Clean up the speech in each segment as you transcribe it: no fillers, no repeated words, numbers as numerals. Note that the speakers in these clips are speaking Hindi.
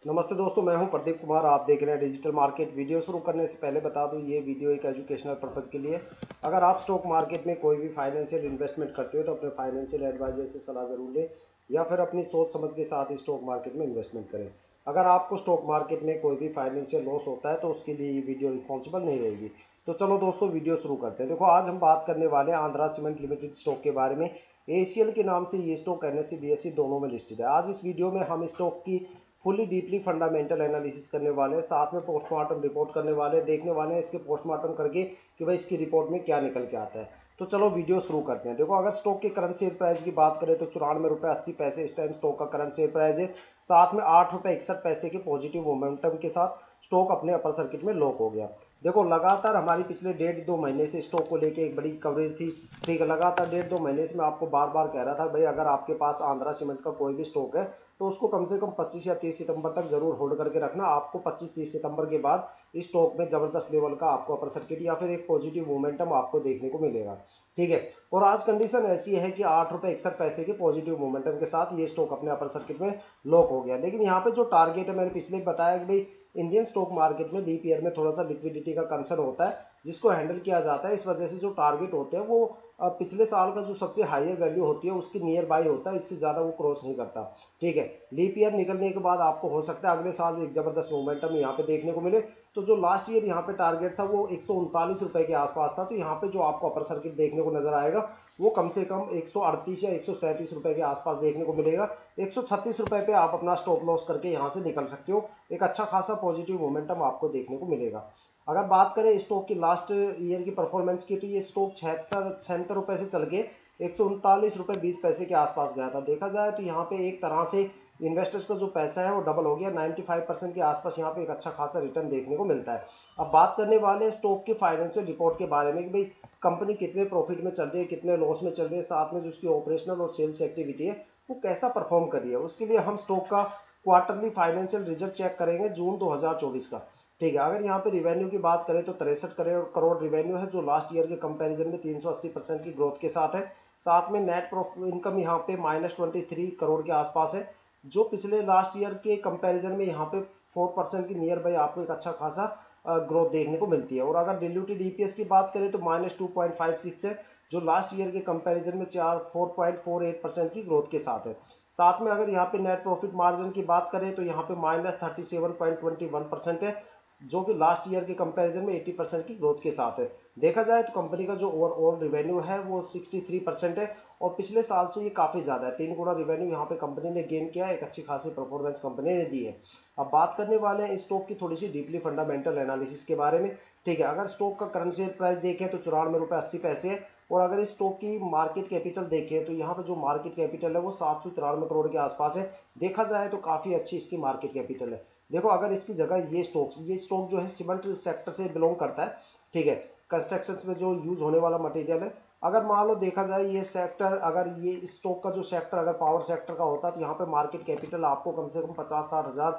नमस्ते दोस्तों, मैं हूं प्रदीप कुमार। आप देख रहे हैं डिजिटल मार्केट। वीडियो शुरू करने से पहले बता दूं, ये वीडियो एक एजुकेशनल पर्पज़ के लिए। अगर आप स्टॉक मार्केट में कोई भी फाइनेंशियल इन्वेस्टमेंट करते हो तो अपने फाइनेंशियल एडवाइजर से सलाह ज़रूर लें या फिर अपनी सोच समझ के साथ ही स्टॉक मार्केट में इन्वेस्टमेंट करें। अगर आपको स्टॉक मार्केट में कोई भी फाइनेंशियल लॉस होता है तो उसके लिए ये वीडियो रिस्पॉन्सिबल नहीं रहेगी। तो चलो दोस्तों, वीडियो शुरू करते हैं। देखो, आज हम बात करने वाले हैं आंध्रा सीमेंट लिमिटेड स्टॉक के बारे में। एसीएल के नाम से ये स्टॉक एनएसई बीएसई दोनों में लिस्टेड है। आज इस वीडियो में हम स्टॉक की फुली डीपली फंडामेंटल एनालिसिस करने वाले हैं, साथ में पोस्टमार्टम रिपोर्ट करने वाले हैं, देखने वाले हैं इसके पोस्टमार्टम करके कि भाई इसकी रिपोर्ट में क्या निकल के आता है। तो चलो वीडियो शुरू करते हैं। देखो, अगर स्टॉक के करंट शेयर प्राइस की बात करें तो 94 रुपये 80 पैसे इस टाइम स्टॉक का करंट शेयर प्राइस है। साथ में 8 रुपये 61 पैसे के पॉजिटिव मोमेंटम के साथ स्टॉक अपने अपर सर्किट में लॉक हो गया। देखो, लगातार हमारी पिछले 1.5-2 महीने से स्टॉक को लेके एक बड़ी कवरेज थी। ठीक है, लगातार 1.5-2 महीने से मैं आपको बार बार कह रहा था भाई, अगर आपके पास आंध्रा सीमेंट का कोई भी स्टॉक है तो उसको कम से कम 25 या 30 सितंबर तक जरूर होल्ड करके रखना। आपको 25-30 सितंबर के बाद इस स्टॉक में जबरदस्त लेवल का आपको अपर सर्किट या फिर एक पॉजिटिव मोमेंटम आपको देखने को मिलेगा। ठीक है, और आज कंडीशन ऐसी है कि 8 रुपये 61 पैसे के पॉजिटिव मोमेंटम के साथ ये स्टॉक अपने अपर सर्किट में लॉक हो गया। लेकिन यहाँ पे जो टारगेट है, मैंने पिछले भी बताया कि भाई इंडियन स्टॉक मार्केट में डीप ईयर में थोड़ा सा लिक्विडिटी का कंसर्न होता है, जिसको हैंडल किया जाता है। इस वजह से जो टारगेट होते हैं वो पिछले साल का जो सबसे हाईयर वैल्यू होती है उसकी नियर बाई होता है, इससे ज़्यादा वो क्रॉस नहीं करता। ठीक है, लीप ईयर निकलने के बाद आपको हो सकता है अगले साल एक ज़बरदस्त मोमेंटम यहाँ पे देखने को मिले। तो जो लास्ट ईयर यहाँ पे टारगेट था वो 139 रुपये के आसपास था। तो यहाँ पे जो आपको अपर सर्किट देखने को नजर आएगा वो कम से कम 138 या 137 रुपये के आसपास देखने को मिलेगा। 136 रुपये पे आप अपना स्टॉप लॉस करके यहाँ से निकल सकते हो। एक अच्छा खासा पॉजिटिव मोमेंटम आपको देखने को मिलेगा। अगर बात करें स्टॉक की लास्ट ईयर की परफॉर्मेंस की, तो ये स्टॉक 76 रुपये से चल के 139 रुपये 20 पैसे के आसपास गया था। देखा जाए तो यहाँ पे एक तरह से इन्वेस्टर्स का जो पैसा है वो डबल हो गया। 95% के आसपास यहाँ पे एक अच्छा खासा रिटर्न देखने को मिलता है। अब बात करने वाले स्टॉक के फाइनेंशियल रिपोर्ट के बारे में कि भाई कंपनी कितने प्रॉफिट में चल रही है, कितने लॉस में चल रही है, साथ में जो उसकी ऑपरेशनल और सेल्स एक्टिविटी है वो कैसा परफॉर्म कर रही है। उसके लिए हम स्टॉक का क्वार्टरली फाइनेंशियल रिजल्ट चेक करेंगे जून 2024 का। ठीक है, अगर यहाँ पे रिवेन्यू की बात करें तो 63 करोड़ रिवेन्यू है, जो लास्ट ईयर के कंपैरिजन में 380% की ग्रोथ के साथ है। साथ में नेट प्रॉफिट इनकम यहाँ पे -23 करोड़ के आसपास है, जो पिछले लास्ट ईयर के कंपैरिजन में यहाँ पे 4% की नियर बाई आपको एक अच्छा खासा ग्रोथ देखने को मिलती है। और अगर डिल्यूटेड ईपीएस की बात करें तो -2.56 है, जो लास्ट ईयर के कंपैरिजन में 4.48% की ग्रोथ के साथ है। साथ में अगर यहाँ पे नेट प्रॉफिट मार्जिन की बात करें तो यहाँ पे -37.21% है, जो कि लास्ट ईयर के कंपैरिजन में 80% की ग्रोथ के साथ है। देखा जाए तो कंपनी का जो ओवरऑल रिवेन्यू है वो 63% है, और पिछले साल से ये काफ़ी ज़्यादा है। 3 गुना रिवेन्यू यहाँ पे कंपनी ने गेन किया है। एक अच्छी खासी परफॉर्मेंस कंपनी ने दी है। अब बात करने वाले हैं स्टॉक की थोड़ी सी डीपली फंडामेंटल एनालिसिस के बारे में। ठीक है, अगर स्टॉक का करंट शेयर प्राइस देखें तो 94 रुपये 80 पैसे है, और अगर इस स्टॉक की मार्केट कैपिटल देखें तो यहाँ पे जो मार्केट कैपिटल है वो 793 करोड़ के आसपास है। देखा जाए तो काफ़ी अच्छी इसकी मार्केट कैपिटल है। देखो, अगर इसकी जगह ये स्टॉक जो है सीमेंट सेक्टर से बिलोंग करता है। ठीक है, कंस्ट्रक्शन में जो यूज होने वाला मटेरियल है। अगर मान लो देखा जाए ये सेक्टर, अगर ये स्टॉक का जो सेक्टर अगर पावर सेक्टर का होता तो यहाँ पे मार्केट कैपिटल आपको कम से कम 50-60 हज़ार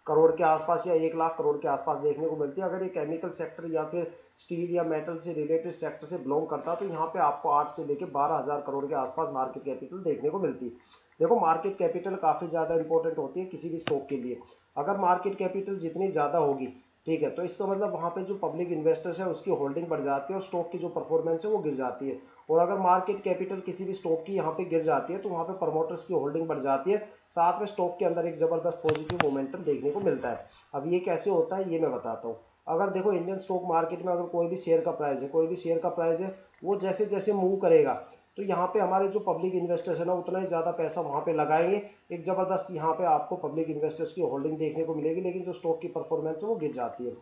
करोड़ के आसपास या 1 लाख करोड़ के आसपास देखने को मिलती है। अगर ये केमिकल सेक्टर या फिर स्टील या मेटल से रिलेटेड सेक्टर से बिलोंग करता तो यहाँ पे आपको 8 से लेकर 12 हज़ार करोड़ के आसपास मार्केट कैपिटल देखने को मिलती। देखो, मार्केट कैपिटल काफ़ी ज़्यादा इंपॉर्टेंट होती है किसी भी स्टॉक के लिए। अगर मार्केट कैपिटल जितनी ज़्यादा होगी, ठीक है, तो इसका मतलब वहाँ पे जो पब्लिक इन्वेस्टर्स है उसकी होल्डिंग बढ़ जाती है और स्टॉक की जो परफॉर्मेंस है वो गिर जाती है। और अगर मार्केट कैपिटल किसी भी स्टॉक की यहाँ पे गिर जाती है तो वहाँ पे प्रमोटर्स की होल्डिंग बढ़ जाती है। साथ में स्टॉक के अंदर एक जबरदस्त पॉजिटिव मोमेंटम देखने को मिलता है। अब ये कैसे होता है ये मैं बताता हूँ। अगर देखो, इंडियन स्टॉक मार्केट में अगर कोई भी शेयर का प्राइस है वो जैसे जैसे मूव करेगा तो यहाँ पे हमारे जो पब्लिक इन्वेस्टर्स है ना उतना ही ज़्यादा पैसा वहाँ पे लगाएंगे। एक ज़बरदस्त यहाँ पे आपको पब्लिक इन्वेस्टर्स की होल्डिंग देखने को मिलेगी, लेकिन जो स्टॉक की परफॉर्मेंस है वो गिर जाती है।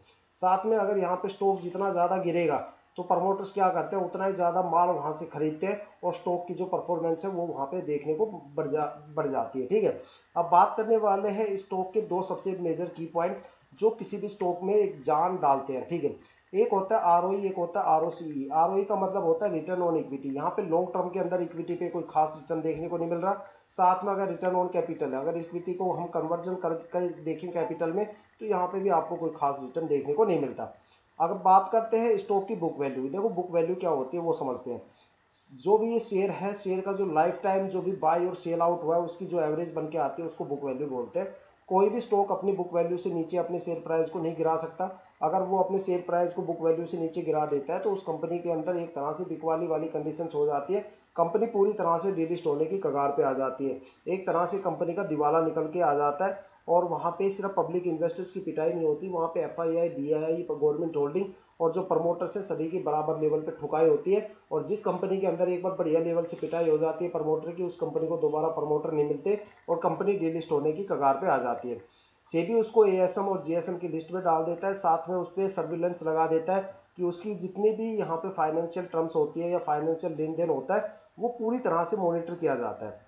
साथ में अगर यहाँ पे स्टॉक जितना ज़्यादा गिरेगा तो प्रमोटर्स क्या करते हैं, उतना ही ज़्यादा माल वहाँ से खरीदते हैं और स्टॉक की जो परफॉर्मेंस है वो वहाँ पे देखने को बढ़ जाती है। ठीक है, अब बात करने वाले हैं स्टॉक के दो सबसे मेजर की पॉइंट जो किसी भी स्टॉक में एक जान डालते हैं। ठीक है, एक होता है आरओई, एक होता है आरओसीई। आरओई का मतलब होता है रिटर्न ऑन इक्विटी। यहाँ पे लॉन्ग टर्म के अंदर इक्विटी पे कोई खास रिटर्न देखने को नहीं मिल रहा। साथ में अगर रिटर्न ऑन कैपिटल है, अगर इक्विटी को हम कन्वर्जन कर देखें कैपिटल में, तो यहाँ पे भी आपको कोई खास रिटर्न देखने को नहीं मिलता। अगर बात करते हैं स्टॉक की बुक वैल्यू, देखो बुक वैल्यू क्या होती है वो समझते हैं। जो भी ये शेयर है, शेयर का जो लाइफ टाइम जो भी बाई और सेल आउट हुआ है उसकी जो एवरेज बन के आती है उसको बुक वैल्यू बोलते हैं। कोई भी स्टॉक अपनी बुक वैल्यू से नीचे अपने शेयर प्राइस को नहीं गिरा सकता। अगर वो अपने शेयर प्राइस को बुक वैल्यू से नीचे गिरा देता है तो उस कंपनी के अंदर एक तरह से बिकवाली वाली कंडीशंस हो जाती है। कंपनी पूरी तरह से डीलिस्ट होने की कगार पे आ जाती है। एक तरह से कंपनी का दिवाला निकल के आ जाता है। और वहाँ पे सिर्फ पब्लिक इन्वेस्टर्स की पिटाई नहीं होती, वहाँ पे FII, DII, गवर्नमेंट होल्डिंग और जो प्रमोटर्स है सभी की बराबर लेवल पे ठुकाई होती है। और जिस कंपनी के अंदर एक बार बढ़िया लेवल से पिटाई हो जाती है प्रमोटर की, उस कंपनी को दोबारा प्रमोटर नहीं मिलते और कंपनी डीलिस्ट होने की कगार पे आ जाती है। सेबी उसको ASM और GSM की लिस्ट में डाल देता है, साथ में उस पर सर्विलेंस लगा देता है कि उसकी जितनी भी यहाँ पे फाइनेंशियल टर्म्स होती है या फाइनेंशियल लेन देन होता है वो पूरी तरह से मॉनिटर किया जाता है।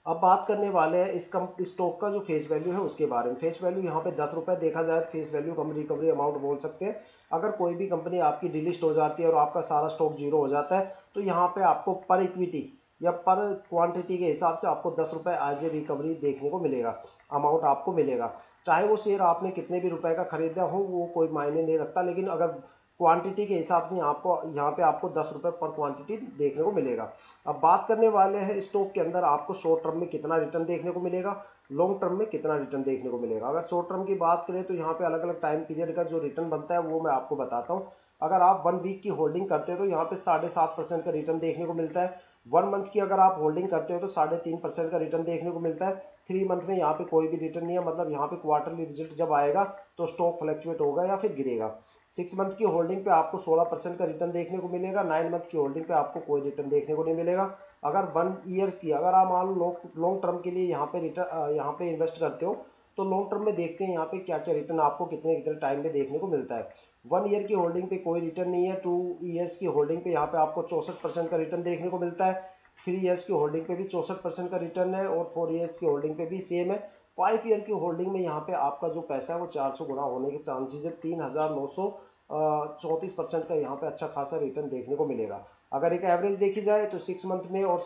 अब बात करने वाले हैं इस स्टॉक का जो फेस वैल्यू है उसके बारे में। फेस वैल्यू यहाँ पे 10 रुपये देखा जाए तो फेस वैल्यू कम रिकवरी अमाउंट बोल सकते हैं। अगर कोई भी कंपनी आपकी डिलिस्ट हो जाती है और आपका सारा स्टॉक जीरो हो जाता है तो यहाँ पे आपको पर इक्विटी या पर क्वांटिटी के हिसाब से आपको 10 रुपये एज ए रिकवरी देखने को मिलेगा, अमाउंट आपको मिलेगा। चाहे वो शेयर आपने कितने भी रुपए का खरीदा हो वो कोई मायने नहीं रखता, लेकिन अगर क्वांटिटी के हिसाब से यहाँ पे आपको 10 रुपये पर क्वांटिटी देखने को मिलेगा। अब बात करने वाले हैं स्टॉक के अंदर आपको शॉर्ट टर्म में कितना रिटर्न देखने को मिलेगा, लॉन्ग टर्म में कितना रिटर्न देखने को मिलेगा। अगर शॉर्ट टर्म की बात करें तो यहाँ पे अलग अलग टाइम पीरियड का जो रिटर्न बनता है वो मैं आपको बताता हूँ। अगर आप 1 वीक की होल्डिंग करते हो तो यहाँ पे 7.5% का रिटर्न देखने को मिलता है। 1 मंथ की अगर आप होल्डिंग करते हो तो 3.5% का रिटर्न देखने को मिलता है। 3 मंथ में यहाँ पे कोई भी रिटर्न नहीं है, मतलब यहाँ पे क्वार्टरली रिजल्ट जब आएगा तो स्टॉक फ्लक्चुएट होगा या फिर गिरेगा। 6 मंथ की होल्डिंग पे आपको 16% का रिटर्न देखने को मिलेगा। 9 मंथ की होल्डिंग पे आपको कोई रिटर्न देखने को नहीं मिलेगा। अगर 1 ईयर की अगर आप मान लो लॉन्ग टर्म के लिए यहाँ पे इन्वेस्ट करते हो तो लॉन्ग टर्म में देखते हैं यहाँ पे क्या क्या रिटर्न आपको कितने कितने टाइम में देखने को मिलता है। 1 ईयर की होल्डिंग पे कोई रिटर्न नहीं है। 2 ईयर्स की होल्डिंग पे यहाँ पे आपको 64% का रिटर्न देखने को मिलता है। 3 ईयर्स की होल्डिंग पे भी 64% का रिटर्न है और 4 ईयर्स की होल्डिंग पे भी सेम है। 5 ईयर की होल्डिंग में यहाँ पे आपका जो पैसा है वो 400 गुना होने के चांसेस है। 3934% का यहाँ पे अच्छा खासा रिटर्न देखने को मिलेगा। अगर एक एवरेज देखी जाए तो 6 मंथ में और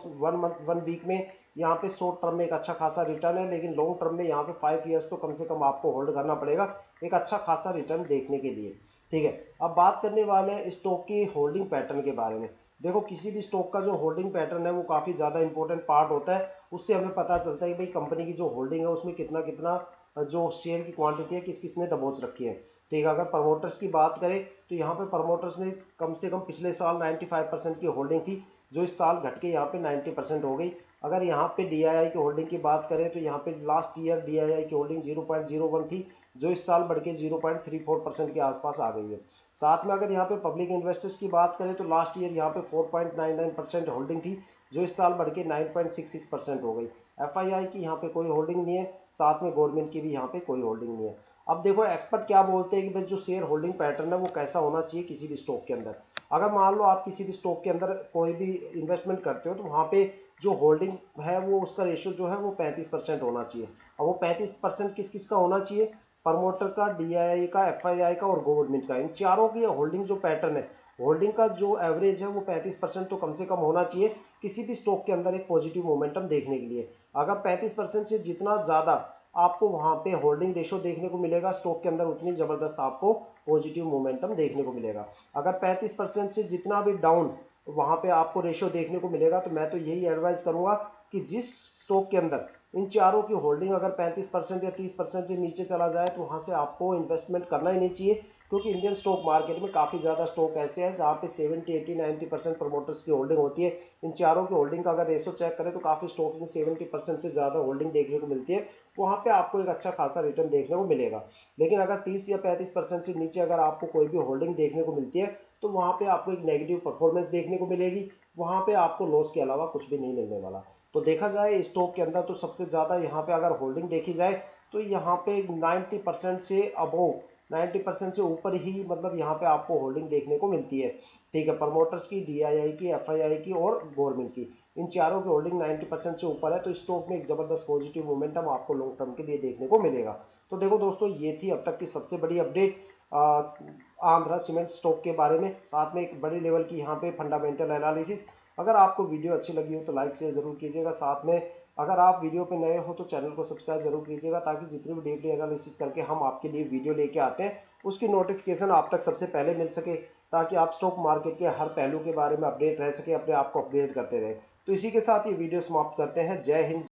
1 वीक में यहाँ पे शॉर्ट टर्म में एक अच्छा खासा रिटर्न है, लेकिन लॉन्ग टर्म में यहाँ पे 5 ईयर्स तो कम से कम आपको होल्ड करना पड़ेगा एक अच्छा खासा रिटर्न देखने के लिए। ठीक है, अब बात करने वाले हैं स्टॉक की होल्डिंग पैटर्न के बारे में। देखो किसी भी स्टॉक का जो होल्डिंग पैटर्न है वो काफ़ी ज़्यादा इंपॉर्टेंट पार्ट होता है। उससे हमें पता चलता है कि भाई कंपनी की जो होल्डिंग है उसमें कितना कितना जो शेयर की क्वांटिटी है किस किसने दबोच रखी है। ठीक है, अगर प्रमोटर्स की बात करें तो यहाँ पे प्रमोटर्स ने कम से कम पिछले साल 95% की होल्डिंग थी, जो इस साल घट के यहाँ पे 90% हो गई। अगर यहाँ पे DII की होल्डिंग की बात करें तो यहाँ पे लास्ट ईयर DII की होल्डिंग 0.01 थी, जो इस साल बढ़ के 0.34% के आसपास आ गई है। साथ में अगर यहाँ पे पब्लिक इन्वेस्टर्स की बात करें तो लास्ट ईयर यहाँ पे 4.99% होल्डिंग थी, जो इस साल बढ़ के 9.66% हो गई। FII की यहाँ पे कोई होल्डिंग नहीं है, साथ में गवर्नमेंट की भी यहाँ पे कोई होल्डिंग नहीं है। अब देखो एक्सपर्ट क्या बोलते हैं कि भाई जो शेयर होल्डिंग पैटर्न है वो कैसा होना चाहिए किसी भी स्टॉक के अंदर। अगर मान लो आप किसी भी स्टॉक के अंदर कोई भी इन्वेस्टमेंट करते हो तो वहाँ पे जो होल्डिंग है वो उसका रेशियो जो है वो 35% होना चाहिए। और वो 35% किस किस का होना चाहिए, प्रमोटर का, DII का, FII का और गवर्नमेंट का। इन चारों की होल्डिंग जो पैटर्न है, होल्डिंग का जो एवरेज है वो 35% तो कम से कम होना चाहिए किसी भी स्टॉक के अंदर एक पॉजिटिव मोमेंटम देखने के लिए। अगर 35% से जितना ज़्यादा आपको वहाँ पे होल्डिंग रेशो देखने को मिलेगा स्टॉक के अंदर, उतनी ज़बरदस्त आपको पॉजिटिव मोमेंटम देखने को मिलेगा। अगर 35% से जितना भी डाउन वहाँ पे आपको रेशो देखने को मिलेगा तो मैं तो यही एडवाइस करूँगा कि जिस स्टॉक के अंदर इन चारों की होल्डिंग अगर 35% या 30% से नीचे चला जाए तो वहाँ से आपको इन्वेस्टमेंट करना ही नहीं चाहिए, क्योंकि इंडियन स्टॉक मार्केट में काफ़ी ज़्यादा स्टॉक ऐसे हैं जहाँ पे 70, 80, 90% प्रमोटर्स की होल्डिंग होती है। इन चारों की होल्डिंग का अगर रेशो चेक करें तो काफ़ी स्टॉक में 70% से ज़्यादा होल्डिंग देखने को मिलती है। वहाँ पे आपको एक अच्छा खासा रिटर्न देखने को मिलेगा। लेकिन अगर 30 या 35% से नीचे अगर आपको कोई भी होल्डिंग देखने को मिलती है तो वहाँ पे आपको एक नेगेटिव परफॉर्मेंस देखने को मिलेगी। वहाँ पे आपको लॉस के अलावा कुछ भी नहीं मिलने वाला। तो देखा जाए स्टॉक के अंदर तो सबसे ज़्यादा यहाँ पे अगर होल्डिंग देखी जाए तो यहाँ पे 90% से अबोव, 90% से ऊपर ही मतलब यहाँ पे आपको होल्डिंग देखने को मिलती है। ठीक है, प्रमोटर्स की, DII की, FII की और गवर्नमेंट की, इन चारों की होल्डिंग 90% से ऊपर है। तो स्टॉक में एक जबरदस्त पॉजिटिव मोमेंटम आपको लॉन्ग टर्म के लिए देखने को मिलेगा। तो देखो दोस्तों, ये थी अब तक की सबसे बड़ी अपडेट आंध्रा सीमेंट स्टॉक के बारे में, साथ में एक बड़ी लेवल की यहाँ पे फंडामेंटल एनालिसिस। अगर आपको वीडियो अच्छी लगी हो तो लाइक शेयर जरूर कीजिएगा। साथ में अगर आप वीडियो पे नए हो तो चैनल को सब्सक्राइब जरूर कीजिएगा, ताकि जितनी भी डेली एनालिसिस करके हम आपके लिए वीडियो लेके आते हैं उसकी नोटिफिकेशन आप तक सबसे पहले मिल सके, ताकि आप स्टॉक मार्केट के हर पहलू के बारे में अपडेट रह सके, अपने आप को अपडेट करते रहे। तो इसी के साथ ये वीडियो समाप्त करते हैं। जय हिंद।